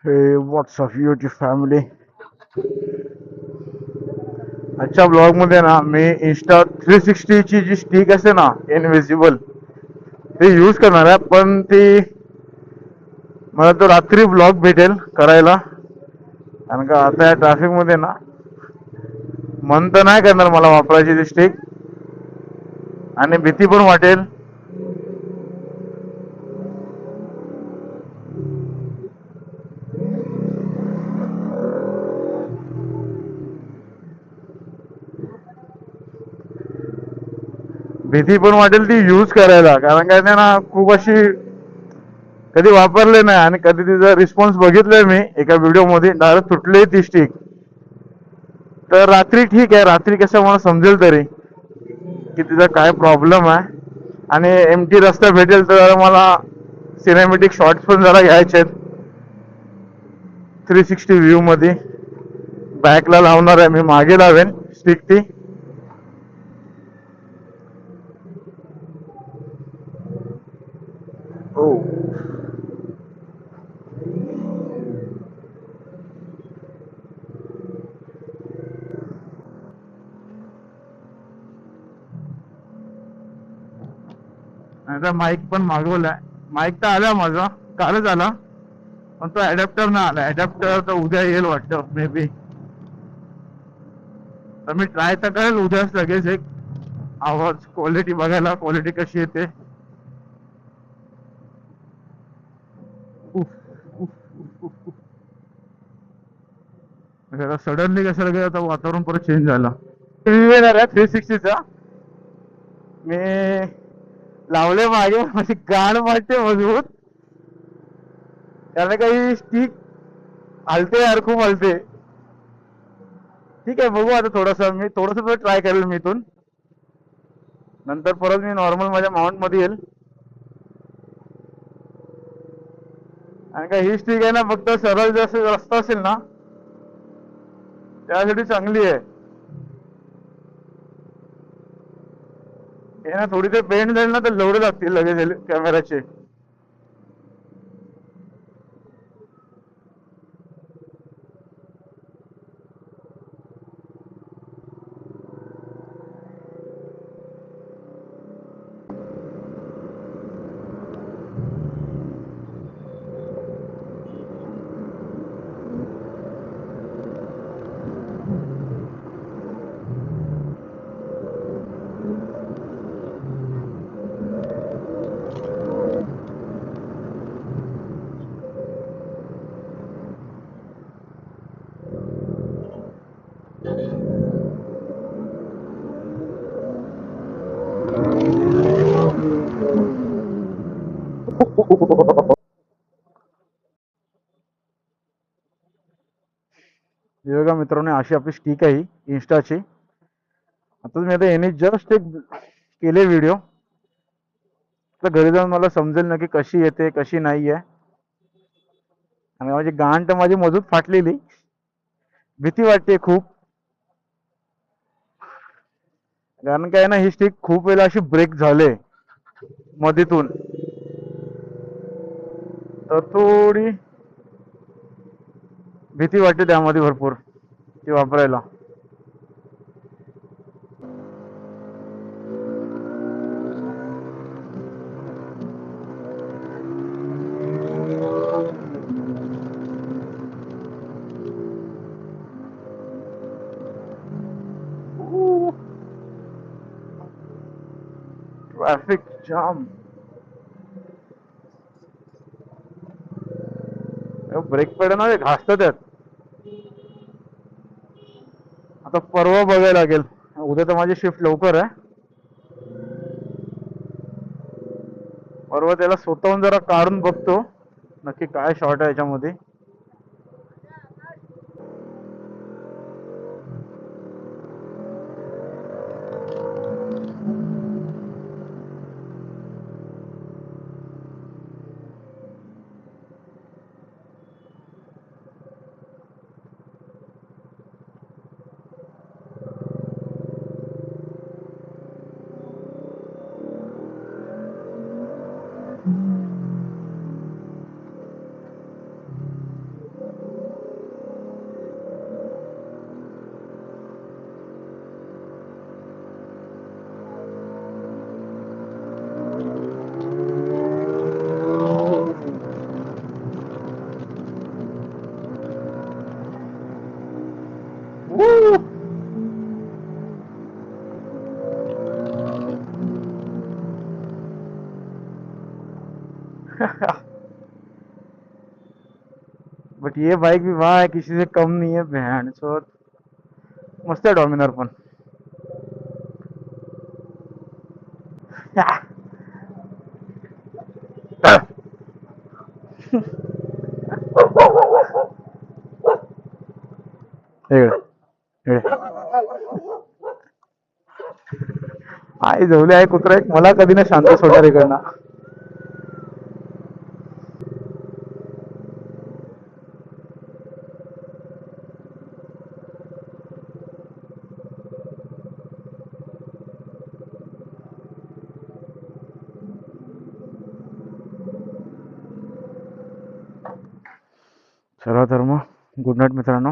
Hey, what's up YouTube family? आजच्या blog मध्ये ना मी इंस्टा 360 ची जी स्टिक असते ना इनविजिबल ती यूज करणार आहे, पण ती मला तो रात्री ब्लॉग भेटेल करायला. कारण का आता या ट्रॅफिक मध्ये ना मन तर नाही करणार मला वापरायची ती स्टिक, आणि भीती पण वाटेल. भीती पण वाटेल ती यूज करायला, कारण काय ना खूप अशी कधी वापरले नाही आणि कधी तिचा रिस्पॉन्स बघितलाय मी एका व्हिडिओ मध्ये, डायरेक्ट तुटली ती स्टिक. तर रात्री ठीक आहे, रात्री कसं मला समजेल तरी की तिचा काय प्रॉब्लेम आहे. आणि एमटी रस्ता भेटेल तर मला सिनेमॅटिक शॉट्स पण जरा घ्यायचे आहेत 360 व्ह्यू मध्ये. बॅकला लावणार आहे मी, मागे लावेन स्टिक ती. हो, आता माईक पण मागवलाय. माईक तर आला माझा, कालच आला, पण तो अडॅप्टर ना आला. अडॅप्टर तर उद्या येईल वाटतं मे बी. तर मी ट्राय तर करेल उद्याच लगेच एक आवाज क्वालिटी बघायला, क्वालिटी कशी येते. उफ, उफ, उफ, उफ, उफ. सडनली कसं लगेच आता वातावरण परत चेंज झालं. येणार आहे 360चा. मी लावले मागे, माझी गाण वाटते मजबूत. त्याला काही स्टिक हलते यार, खूप हलते. ठीक आहे, बघू आता थोडस मी थोडस ट्राय करेल मी इथून. नंतर परत मी नॉर्मल माझ्या माउंट मध्ये येईल. आणि काय ही स्टिक आहे ना, फक्त सरळ जसं रस्ता असेल ना त्यासाठी चांगली आहे. हे ना थोडी ते बेंड जाईल ना तर लवडे लागतील लगेच कॅमेराचे. हे बघा मित्रांनो, अशी आपली स्टिक आहे इन्स्टाची. आता मी आता याने जस्ट एक केले व्हिडिओ, तर घरी जाऊन मला समजेल ना की कशी येते कशी नाही आहे. आणि माझी गांड तर माझी मजूत फाटलेली, भीती वाटते खूप. कारण काय ना ही स्टिक खूप वेळा अशी ब्रेक झाले मधीतून, तर थोडी भीती वाटते त्यामध्ये भरपूर ती वापरायला. Traffic jam. ब्रेक पडणार घासत त्यात. आता परवा बघायला लागेल, उद्या तर माझी शिफ्ट लवकर आहे. परवा त्याला स्वतःहून जरा काढून बघतो नक्की काय शॉर्ट आहे याच्यामध्ये. बट ये बाइक भी भाई किसी से कम नहीं है बहन चोद। मस्त है डॉमिनर पण। इकडे इकडे आई जवले आहे कुत्रा एक मला कधी ना शांत सोडणार इकडनं। चला तर मग गुड नाईट मित्रांनो।